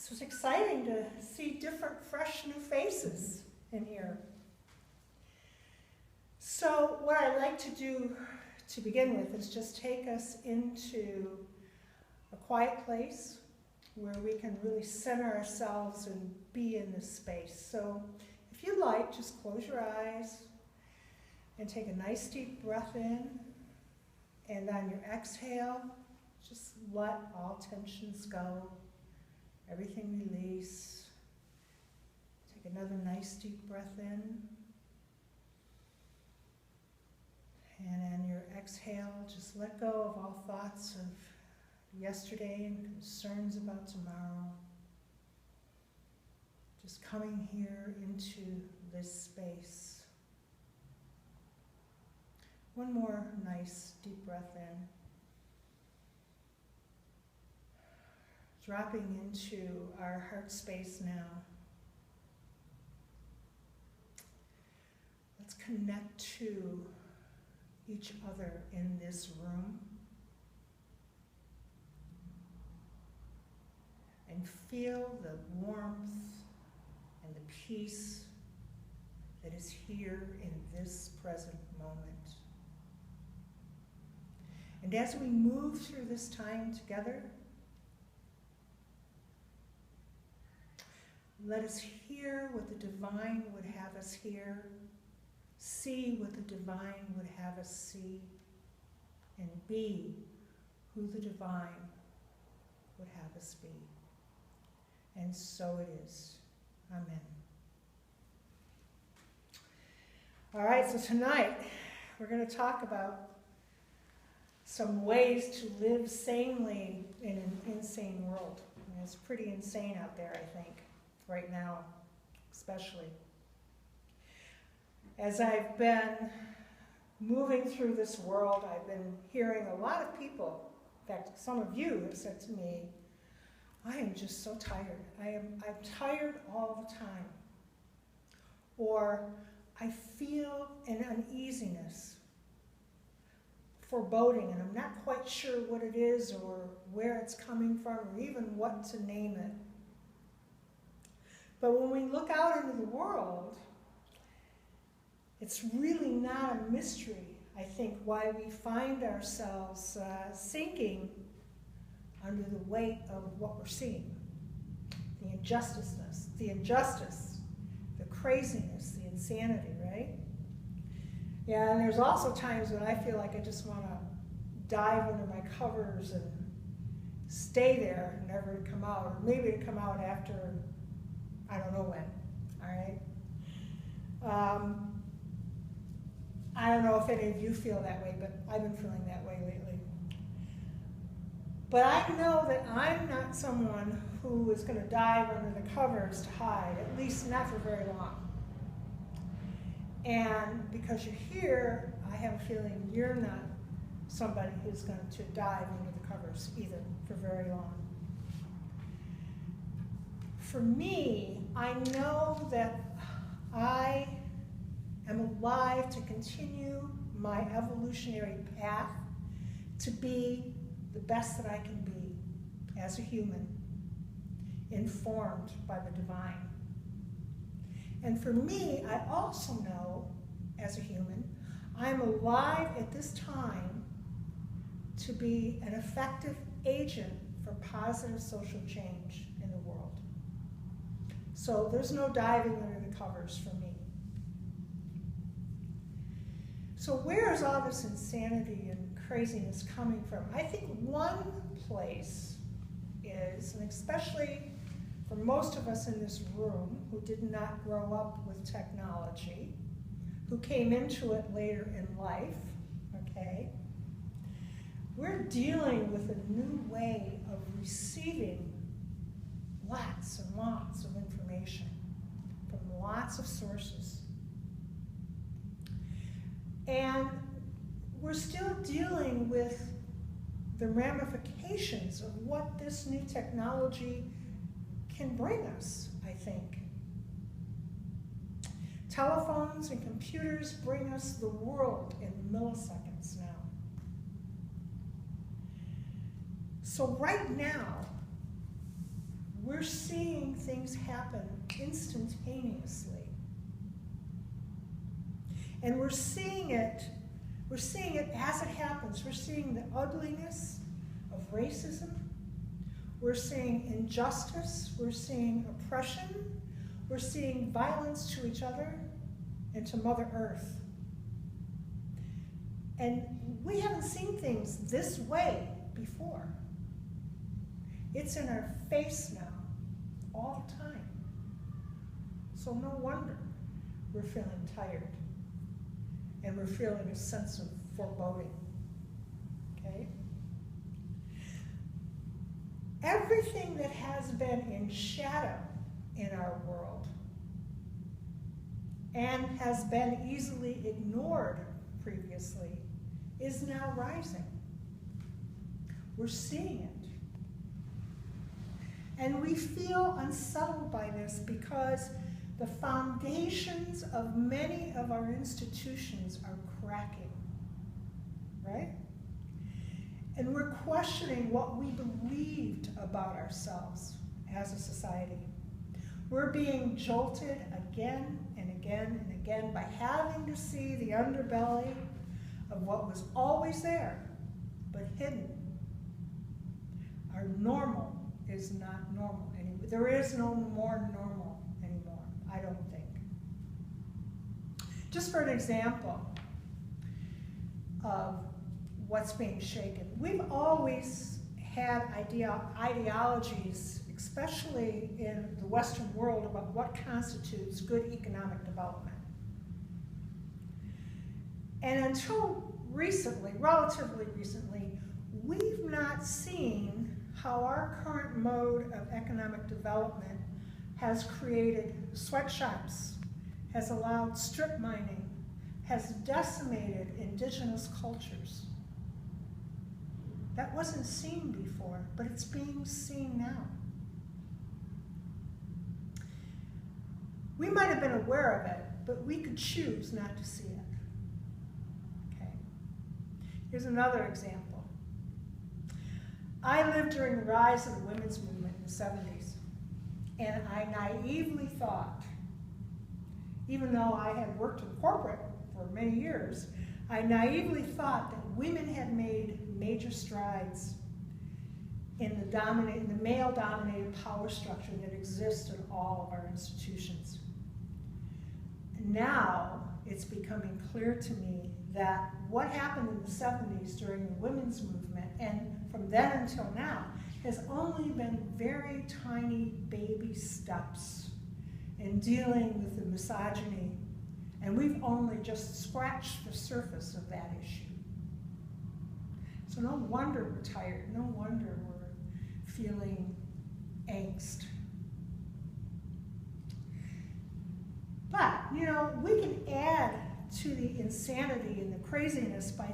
So it's exciting to see different, fresh, new faces in here. So what I'd like to do to begin with is just take us into a quiet place where we can really center ourselves and be in this space. So if you like, just close your eyes and take a nice deep breath in, and on your exhale, just let all tensions go, everything release. Take another nice deep breath in, and on your exhale, just let go of all thoughts of yesterday and concerns about tomorrow. Just coming here into this space. One more nice deep breath in. Dropping into our heart space now. Let's connect to each other in this room. And feel the warmth and the peace that is here in this present moment. And as we move through this time together, let us hear what the divine would have us hear, see what the divine would have us see, and be who the divine would have us be. And so it is. Amen. All right, so tonight we're going to talk about some ways to live sanely in an insane world. And it's pretty insane out there, I think, right now, especially. As I've been moving through this world, I've been hearing a lot of people, in fact, some of you have said to me, I am just so tired. I'm tired all the time. Or I feel an uneasiness, foreboding, and I'm not quite sure what it is or where it's coming from or even what to name it. But when we look out into the world, it's really not a mystery, I think, why we find ourselves sinking under the weight of what we're seeing. The injustice, the craziness, the insanity, right? Yeah, and there's also times when I feel like I just want to dive under my covers and stay there and never to come out, or maybe to come out after, I don't know when, all right? I don't know if any of you feel that way, but I've been feeling that way lately. But I know that I'm not someone who is going to dive under the covers to hide, at least not for very long. And because you're here, I have a feeling you're not somebody who's going to dive under the covers either for very long. For me, I know that I am alive to continue my evolutionary path to be the best that I can be as a human, informed by the divine. And for me, I also know, as a human, I'm alive at this time to be an effective agent for positive social change in the world. So there's no diving under the covers for me. So where is all this insanity and craziness coming from? I think one place is, and especially for most of us in this room who did not grow up with technology, who came into it later in life, okay, we're dealing with a new way of receiving lots and lots of information from lots of sources. And we're still dealing with the ramifications of what this new technology can bring us, I think. Telephones and computers bring us the world in milliseconds now. So right now, we're seeing things happen instantaneously. And we're seeing it as it happens. We're seeing the ugliness of racism. We're seeing injustice. We're seeing oppression. We're seeing violence to each other and to Mother Earth. And we haven't seen things this way before. It's in our face now, all the time. So no wonder we're feeling tired. And we're feeling a sense of foreboding, okay? Everything that has been in shadow in our world and has been easily ignored previously is now rising. We're seeing it. And we feel unsettled by this because the foundations of many of our institutions are cracking, right? And we're questioning what we believed about ourselves as a society. We're being jolted again and again and again by having to see the underbelly of what was always there, but hidden. Our normal is not normal anymore. There is no more normal anymore, I don't think. Just for an example of what's being shaken, we've always had ideologies, especially in the Western world, about what constitutes good economic development. And until recently, relatively recently, we've not seen how our current mode of economic development has created sweatshops, has allowed strip mining, has decimated indigenous cultures. That wasn't seen before, but it's being seen now. We might have been aware of it, but we could choose not to see it. Okay. Here's another example. I lived during the rise of the women's movement in the 70s, and I naively thought, even though I had worked in corporate for many years, I naively thought that women had made major strides in the male-dominated power structure that exists in all of our institutions. Now, it's becoming clear to me that what happened in the 70s during the women's movement, and from then until now, has only been very tiny baby steps in dealing with the misogyny, and we've only just scratched the surface of that issue. So no wonder we're tired, no wonder we're feeling angst. But, you know, we can add to the insanity and the craziness by